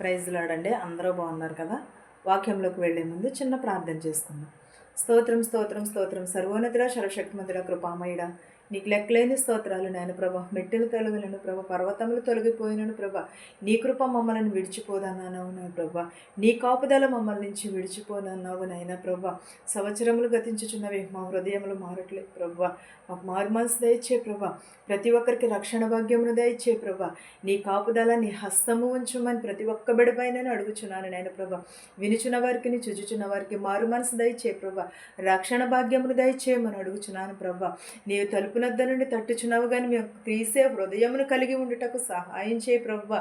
Praise లాడండి. అందరూ బాగున్నారు కదా. వాక్యంలోకి వెళ్లే ముందు చిన్న ప్రార్థన చేసుకుందాం. స్తోత్రం స్తోత్రం స్తోత్రం సర్వోన్నతుడ సర్వశక్తిమంతుడ కృపామయుడ నీకు లెక్కలేని స్తోత్రాలు నాయన ప్రభ. మెట్టెలు తొలగినను ప్రభ, పర్వతములు తొలగిపోయినను ప్రభ, నీ కృప మమ్మల్ని విడిచిపోదన్నావు నా ప్రభ. నీ కాపుదల మమ్మల్ని నుంచి విడిచిపోదన్నావు నాయన ప్రభ. సంవత్సరములు గతించుచున్నవి, మా హృదయములు మారట్లేదు ప్రభ. మాకు మారు మనసు దయచే ప్రభ. ప్రతి ఒక్కరికి రక్షణ భాగ్యమును దయచే ప్రభ. నీ కాపుదల నీ హస్తము ఉంచుమని ప్రతి ఒక్క బిడపైన అడుగుచున్నాను నాయన ప్రభ. వినుచున్న వారికి చుచుచున్న వారికి మారు మనసు దయచే ప్రభ. రక్షణ భాగ్యమును దయచేయమని అడుగుచున్నాను ప్రభ. నీవు తలుపునద్ద నుండి తట్టుచున్నావు కానీ మేము తీసే హృదయమును కలిగి ఉండుటకు సహాయం చేయ ప్రభ.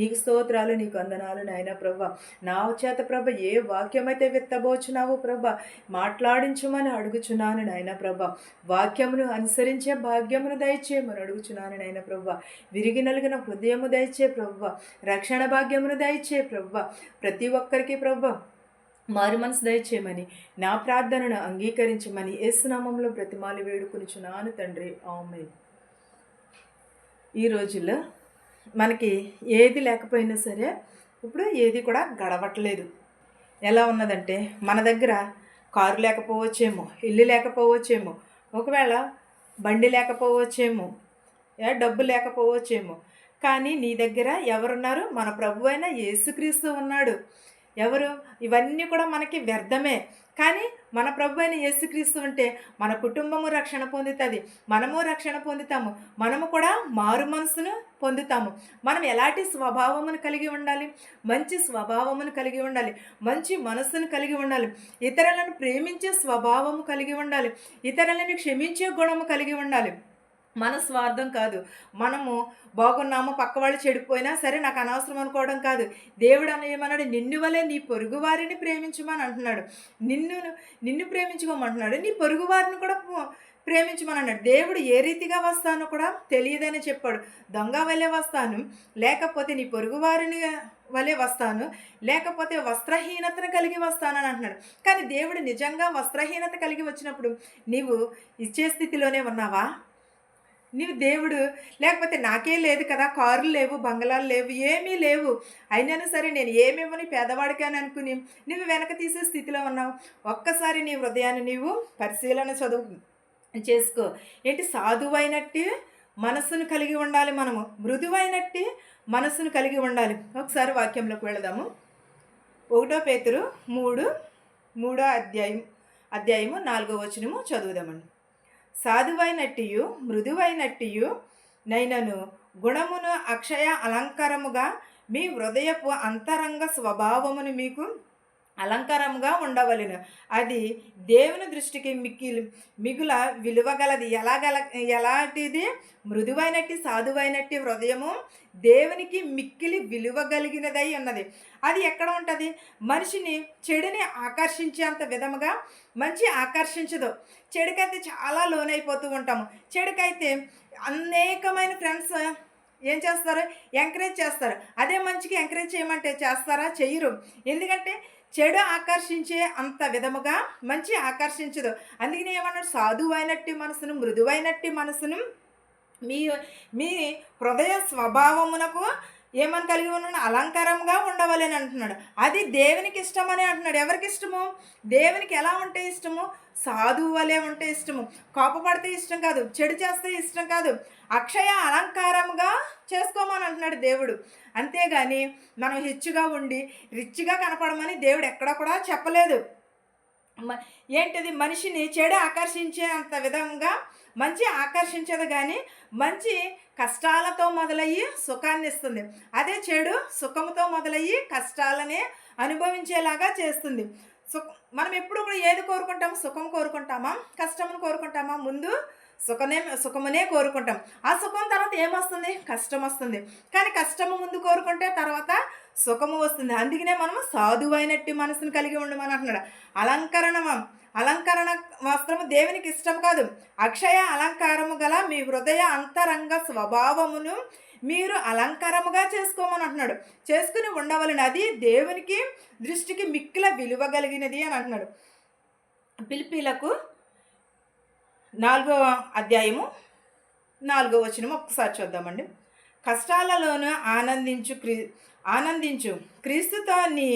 నీకు స్తోత్రాలు, నీకు వందనాలు నాయన ప్రభ. నా చేత ప్రభ ఏ వాక్యమైతే విత్తబోచున్నావు ప్రభ, మాట్లాడించమని అడుగుచున్నాను నాయన ప్రభ. వాక్యమును అనుసరించే భాగ్యమును దయచేయమని అడుగుచున్నాను నాయన ప్రభ. విరిగి నలిగిన హృదయము దయచే ప్రభ. రక్షణ భాగ్యమును దయచే ప్రభ. ప్రతి ఒక్కరికి ప్రభ మారు మనసు దయచేయమని, నా ప్రార్థనను అంగీకరించమని యేసునామంలో బ్రతిమాలి వేడుకొనుచున్నాను తండ్రి. ఆమేన్. ఈ రోజుల్లో మనకి ఏది లేకపోయినా సరే ఇప్పుడు ఏది కూడా గడవట్లేదు. ఎలా ఉన్నదంటే, మన దగ్గర కారు లేకపోవచ్చేమో, ఇల్లు లేకపోవచ్చేమో, ఒకవేళ బండి లేకపోవచ్చేమో, డబ్బు లేకపోవచ్చేమో, కానీ నీ దగ్గర ఎవరున్నారు? మన ప్రభు అయిన యేసుక్రీస్తు ఉన్నాడు. ఎవరు? ఇవన్నీ కూడా మనకి వ్యర్థమే. కానీ మన ప్రభు అయిన యేసుక్రీస్తు ఉంటే మన కుటుంబము రక్షణ పొందుతుంది, మనము రక్షణ పొందుతాము, మనము కూడా మారు మనసును పొందుతాము. మనం ఎలాంటి స్వభావమును కలిగి ఉండాలి? మంచి స్వభావమును కలిగి ఉండాలి, మంచి మనస్సును కలిగి ఉండాలి, ఇతరులను ప్రేమించే స్వభావము కలిగి ఉండాలి, ఇతరులను క్షమించే గుణము కలిగి ఉండాలి. మన స్వార్థం కాదు. మనము బాగున్నాము, పక్క వాళ్ళు చెడిపోయినా సరే నాకు అనవసరం అనుకోవడం కాదు. దేవుడు ఏమన్నాడు? నిన్ను వలె నీ పొరుగు వారిని ప్రేమించమని అంటున్నాడు. నిన్ను ప్రేమించుకోమంటున్నాడు, నీ పొరుగు వారిని కూడా ప్రేమించమని అన్నాడు. దేవుడు ఏ రీతిగా వస్తానో కూడా తెలియదని చెప్పాడు. దొంగ వలె వస్తాను, లేకపోతే నీ పొరుగు వారిని వలె వస్తాను, లేకపోతే వస్త్రహీనతను కలిగి వస్తానని అంటున్నాడు. కానీ దేవుడు నిజంగా వస్త్రహీనత కలిగి వచ్చినప్పుడు నీవు ఇచ్చే స్థితిలోనే ఉన్నావా? నీవు దేవుడు లేకపోతే నాకే లేదు కదా, కార్లు లేవు, బంగళాలు లేవు, ఏమీ లేవు, అయినా సరే నేను ఏమేమని పేదవాడికి అని అనుకుని నువ్వు వెనక తీసే స్థితిలో ఉన్నావు. ఒక్కసారి నీ హృదయాన్ని నీవు పరిశీలన చేసుకో. ఏంటి? సాధువైనట్టు మనస్సును కలిగి ఉండాలి, మనము మృదువైనట్టు మనస్సును కలిగి ఉండాలి. ఒకసారి వాక్యంలోకి వెళదాము. 1 పేతురు 3 అధ్యాయము 4వ వచనము చదువుదామండి. సాధువైనట్టియు మృదువైనట్టియు నైనను గుణమును అక్షయ అలంకారముగా మీ హృదయపు అంతరంగ స్వభావమును మీకు అలంకారముగా ఉండవలెను. అది దేవుని దృష్టికి మిగుల విలువగలది. ఎలాంటిది? మృదువైనట్టి సాధువైనట్టి హృదయము దేవునికి మిక్కిలి విలువగలిగినదై ఉన్నది. అది ఎక్కడ ఉంటుంది? మనిషిని చెడుని ఆకర్షించేంత విధముగా మంచి ఆకర్షించదు. చెడుకైతే చాలా లోనైపోతూ ఉంటాము. చెడుకైతే అనేకమైన ఫ్రెండ్స్ ఏం చేస్తారు? ఎంకరేజ్ చేస్తారు. అదే మంచికి ఎంకరేజ్ చేయమంటే చేస్తారా? చెయ్యరు. ఎందుకంటే చెడు ఆకర్షించే అంత విధముగా మంచి ఆకర్షించదు. అందుకని ఏమన్నాడు? సాధువైనట్టి మనసును మృదువైనట్టి మనసును మీ హృదయ స్వభావమునకు ఏమని కలిగి ఉన్నాడు? అలంకారంగా ఉండవాలని అంటున్నాడు. అది దేవునికి ఇష్టమని అంటున్నాడు. ఎవరికి ఇష్టము? దేవునికి ఎలా ఉంటే ఇష్టము? సాధువు వలె ఉంటే ఇష్టము. కోపపడితే ఇష్టం కాదు, చెడు చేస్తే ఇష్టం కాదు, అక్షయ అలంకారముగా చేసుకోమని అంటున్నాడు దేవుడు. అంతేగాని మనం హెచ్చుగా ఉండి రిచ్గా కనపడమని దేవుడు ఎక్కడా కూడా చెప్పలేదు. ఏంటిది? మనిషిని చెడు ఆకర్షించే అంత విధంగా మంచి ఆకర్షించదు, కానీ మంచి కష్టాలతో మొదలయ్యి సుఖాన్ని ఇస్తుంది. అదే చెడు సుఖముతో మొదలయ్యి కష్టాలనే అనుభవించేలాగా చేస్తుంది. మనం ఎప్పుడు కూడా ఏది కోరుకుంటాము? సుఖం కోరుకుంటామా? కష్టమును కోరుకుంటామా? ముందు సుఖమునే కోరుకుంటాం. ఆ సుఖం తర్వాత ఏమొస్తుంది? కష్టం వస్తుంది. కానీ కష్టము ముందు కోరుకుంటే తర్వాత సుఖము వస్తుంది. అందుకనే మనం సాధువైనట్టు మనసును కలిగి ఉండమని అంటున్నాడు. అలంకరణ వస్త్రము దేవునికి ఇష్టం కాదు. అక్షయ అలంకారము గల మీ హృదయ అంతరంగ స్వభావమును మీరు అలంకారముగా చేసుకోమని అంటున్నాడు. చేసుకుని ఉండవలని, అది దేవునికి దృష్టికి మిక్కిల విలువ కలిగినది అని అంటున్నాడు. ఫిలిప్పీలకు 4వ అధ్యాయము 4వ వచనం ఒకసారి చూద్దామండి. కష్టాలలోనూ ఆనందించు. క్రీస్తుతో నీ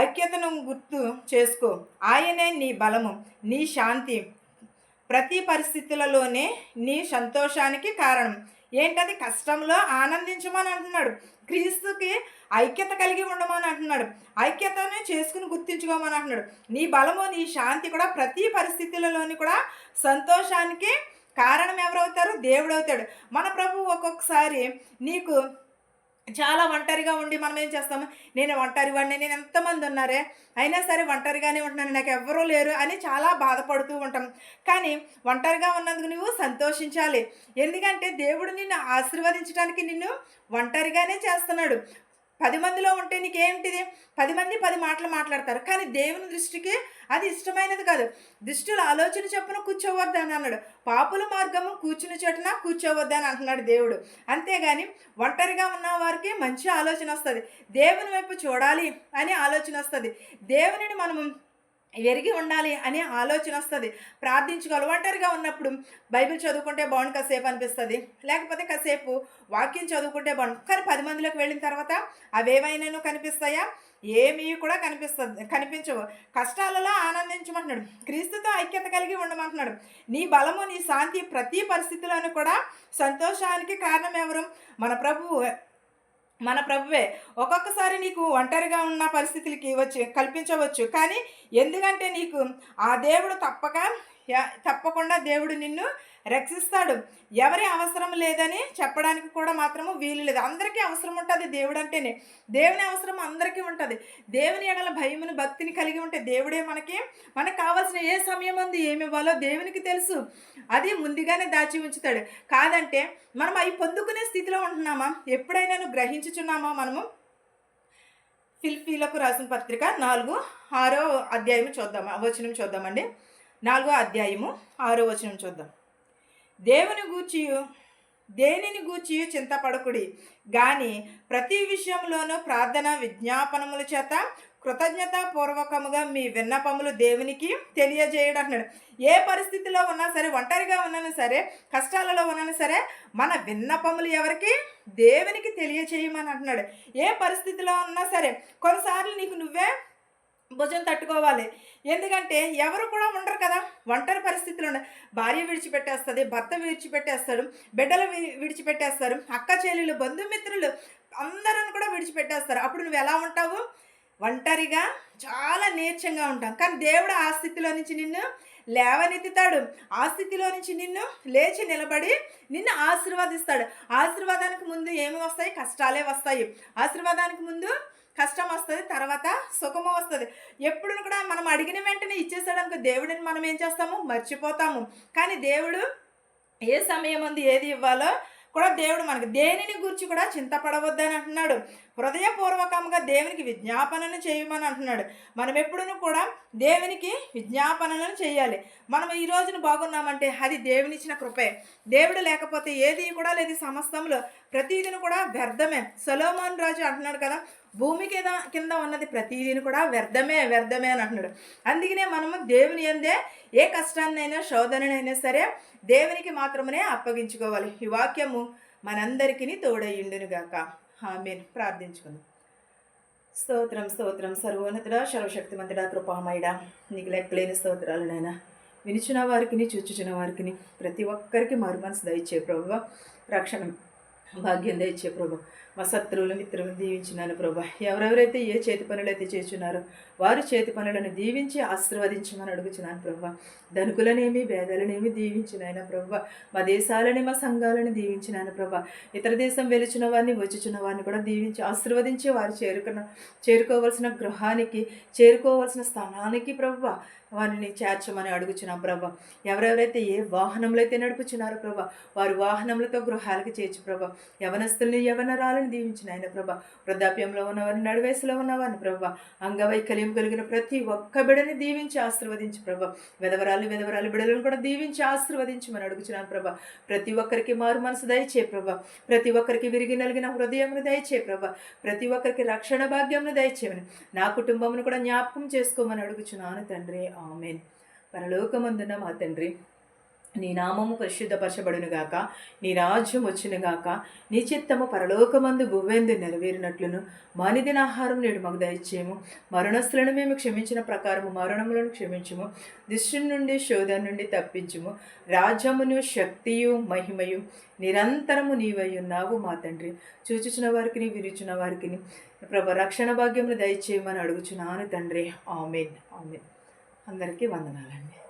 ఐక్యతను గుర్తు చేసుకో. ఆయనే నీ బలము, నీ శాంతి, ప్రతి పరిస్థితులలోనే నీ సంతోషానికి కారణం. ఏంటది? కష్టంలో ఆనందించమని అంటున్నాడు. క్రీస్తుకి ఐక్యత కలిగి ఉండమని అంటున్నాడు. ఐక్యతను చేసుకుని గుర్తించుకోమని అంటున్నాడు. నీ బలము, నీ శాంతి కూడా ప్రతి పరిస్థితులలోని కూడా సంతోషానికి కారణం ఎవరవుతారు? దేవుడు అవుతాడు. మన ప్రభువు ఒక్కొక్కసారి నీకు చాలా ఒంటరిగా ఉండి మనం ఏం చేస్తాము, నేను ఒంటరి వాడిని, నేను ఎంతమంది ఉన్నారే, అయినా సరే ఒంటరిగానే ఉంటున్నాను, నాకు ఎవ్వరూ లేరు అని చాలా బాధపడుతూ ఉంటాం. కానీ ఒంటరిగా ఉన్నందుకు నువ్వు సంతోషించాలి. ఎందుకంటే దేవుడు నిన్ను ఆశీర్వదించడానికి నిన్ను ఒంటరిగానే చేస్తున్నాడు. 10 మందిలో ఉంటే నీకేంటిది? 10 మంది 10 మాటలు మాట్లాడతారు. కానీ దేవుని దృష్టికి అది ఇష్టమైనది కాదు. దుష్టుల ఆలోచన చొప్పున కూర్చోవద్దని అన్నాడు. పాపుల మార్గము కూర్చుని చోటున కూర్చోవద్దని అంటున్నాడు దేవుడు. అంతేగాని ఒంటరిగా ఉన్న వారికి మంచి ఆలోచన వస్తుంది. దేవుని వైపు చూడాలి అనే ఆలోచన వస్తుంది. దేవునిని మనము ఎరిగి ఉండాలి అనే ఆలోచన వస్తుంది. ప్రార్థించుకోవాలి. ఒంటరిగా ఉన్నప్పుడు బైబిల్ చదువుకుంటే బాగుండు కాసేపు అనిపిస్తుంది, లేకపోతే కాసేపు వాక్యం చదువుకుంటే బాగుండు. కానీ 10 మందిలోకి వెళ్ళిన తర్వాత అవేవైనా కనిపిస్తాయా? ఏమీ కూడా కనిపించవు. కష్టాలలో ఆనందించమంటున్నాడు. క్రీస్తుతో ఐక్యత కలిగి ఉండమంటున్నాడు. నీ బలము, నీ శాంతి ప్రతి పరిస్థితులను కూడా సంతోషానికి కారణం ఎవరు? మన ప్రభువే. ఒక్కొక్కసారి నీకు ఒంటరిగా ఉన్న పరిస్థితులకి కల్పించవచ్చు. కానీ ఎందుకంటే నీకు ఆ దేవుడు తప్పకుండా దేవుడు నిన్ను రక్షిస్తాడు. ఎవరి అవసరం లేదని చెప్పడానికి కూడా మాత్రము వీలు లేదు. అందరికీ అవసరం ఉంటుంది దేవుడు అంటేనే. దేవుని అవసరం అందరికీ ఉంటుంది. దేవుని ఎడల భయమును, భక్తిని కలిగి ఉంటే దేవుడే మనకు కావాల్సిన ఏ సమయం ఉంది, ఏమి ఇవ్వాలో దేవునికి తెలుసు. అది ముందుగానే దాచి ఉంచుతాడు. కాదంటే మనం అవి పొందుకునే స్థితిలో ఉంటున్నామా? ఎప్పుడైనా గ్రహించుచున్నామా? మనము ఫిలిప్పీలకు రాసిన పత్రిక 4:6 అధ్యాయం వచనం చూద్దామండి. 4వ అధ్యాయము 6వ వచనం చూద్దాం. దేనిని గూర్చి చింతపడకుడి గాని ప్రతి విషయంలోనూ ప్రార్థన విజ్ఞాపనముల చేత కృతజ్ఞతాపూర్వకముగా మీ విన్నపములు దేవునికి తెలియజేయడం అంటున్నాడు. ఏ పరిస్థితిలో ఉన్నా సరే, ఒంటరిగా ఉన్నాను సరే, కష్టాలలో ఉన్నాను సరే, మన విన్నపములు ఎవరికి? దేవునికి తెలియచేయమని అంటున్నాడు. ఏ పరిస్థితిలో ఉన్నా సరే, కొన్నిసార్లు నీకు నువ్వే భుజం తట్టుకోవాలి. ఎందుకంటే ఎవరు కూడా ఉండరు కదా, ఒంటరి పరిస్థితులు ఉన్నాయి. భార్య విడిచిపెట్టేస్తుంది, భర్త విడిచిపెట్టేస్తాడు, బిడ్డలు విడిచిపెట్టేస్తారు, అక్క చెల్లెలు, బంధుమిత్రులు అందరూ కూడా విడిచిపెట్టేస్తారు. అప్పుడు నువ్వు ఎలా ఉంటావు? ఒంటరిగా, చాలా నీరసంగా ఉంటాం. కానీ దేవుడు ఆ స్థితిలో నుంచి నిన్ను లేవనెత్తుతాడు. ఆ స్థితిలో నుంచి నిన్ను లేచి నిలబడి నిన్ను ఆశీర్వదిస్తాడు. ఆశీర్వాదానికి ముందు ఏమి వస్తాయి? కష్టాలే వస్తాయి. ఆశీర్వాదానికి ముందు కష్టం వస్తుంది, తర్వాత సుఖము వస్తుంది. ఎప్పుడు కూడా మనం అడిగిన వెంటనే ఇచ్చేసాడనుకో దేవుడిని మనం ఏం చేస్తాము? మర్చిపోతాము. కానీ దేవుడు ఏ సమయం ఉంది, ఏది ఇవ్వాలో కూడా దేవుడు మనకు దేనిని గురించి కూడా చింతపడవద్దని అంటున్నాడు. హృదయపూర్వకంగా దేవునికి విజ్ఞాపనను చేయమని అంటున్నాడు. మనం ఎప్పుడూ కూడా దేవునికి విజ్ఞాపనలను చేయాలి. మనం ఈ రోజున బాగున్నామంటే అది దేవునిచ్చిన కృపే. దేవుడు లేకపోతే ఏది కూడా లేదు. సమస్తంలో ప్రతిదిని కూడా వ్యర్థమే. సొలొమోను రాజు అంటున్నాడు కదా, భూమి కింద ఉన్నది ప్రతిదిని కూడా వ్యర్థమే అని అంటున్నాడు. అందుకనే మనము దేవుని యందే ఏ కష్టాన్నైనా, శోధనైనా సరే దేవునికి మాత్రమే అప్పగించుకోవాలి. ఈ వాక్యము మనందరికీ తోడయ్యుండునుగాక. ఆమేన్. ప్రార్థించుకుందాం. స్తోత్రం స్తోత్రం సర్వోన్నతుడా, సర్వశక్తిమంతుడా, కృపామయుడా, నీకు లెక్కలేని స్తోత్రాలు నాయనా. వినిచిన వారికి, చూచుచున్న వారికి, ప్రతి ఒక్కరికి మారు మనసు దయచే ప్రభువా, రక్షణ భాగ్యం దయచే ప్రభు. మా శత్రువులు, మిత్రులను దీవించినాను ప్రభా. ఎవరెవరైతే ఏ చేతి పనులు అయితే చేస్తున్నారో వారి చేతి పనులను దీవించి ఆశీర్వదించమని అడుగుచున్నాను ప్రభా. ధనుకులనేమి, భేదాలనేమి దీవించినాయన ప్రభా. మా దేశాలని, మా సంఘాలను దీవించినాను ప్రభా. ఇతర దేశం వెలుచున్న వారిని, వచ్చుచున్న వారిని కూడా దీవించి ఆశీర్వదించి వారు చేరుకోవాల్సిన గృహానికి, చేరుకోవాల్సిన స్థానానికి ప్రభా వారిని చేర్చమని అడుగుచున్నాం ప్రభా. ఎవరెవరైతే ఏ వాహనంలో అయితే నడుపుచున్నారో ప్రభా, వారి వాహనములతో గృహాలకు చేర్చు ప్రభా. యవనస్తుల్ని, యవనరాలను దీవించిన ఆయన ప్రభా. వృద్ధాప్యంలో ఉన్నవారిని, నడివయసులో ఉన్నవారిని ప్రభా, అంగవైకల్యం కలిగిన ప్రతి ఒక్క బిడని దీవించి ఆశీర్వదించు ప్రభా. విధవరాలు బిడలను కూడా దీవించి ఆశీర్వదించమని అడుగుచున్నాను ప్రభా. ప్రతి ఒక్కరికి మారు మనసు దయచే ప్రభా. ప్రతి ఒక్కరికి విరిగి నలిగిన హృదయమును దయచే ప్రభా. ప్రతి ఒక్కరికి రక్షణ భాగ్యమును దయచేయమని, నా కుటుంబమును కూడా జ్ఞాపకం చేసుకోమని అడుగుచున్నాను తండ్రి. ఆమేన్. పరలోకమందున మా తండ్రి, నీ నామము పరిశుద్ధపరచబడునుగాక, నీ రాజ్యం వచ్చునుగాక, నీ చిత్తము పరలోకమందు భువెందు నెరవేరినట్లును మానిదిన ఆహారం నేడు మాకు దయచేయము. మరణస్తులను మేము క్షమించిన ప్రకారము మరణములను క్షమించుము. దుష్టుని నుండి శోధన నుండి తప్పించుము. రాజ్యమును శక్తియు మహిమయు నిరంతరము నీవై ఉన్నావు మా తండ్రి. చూచుచున్న వారికి విరుచున్న వారికి ప్రభు రక్షణ భాగ్యమును దయచేయమని అడుగుచున్నాను తండ్రి. ఆమేన్. ఆమేన్. అందరికీ వందనాలండి.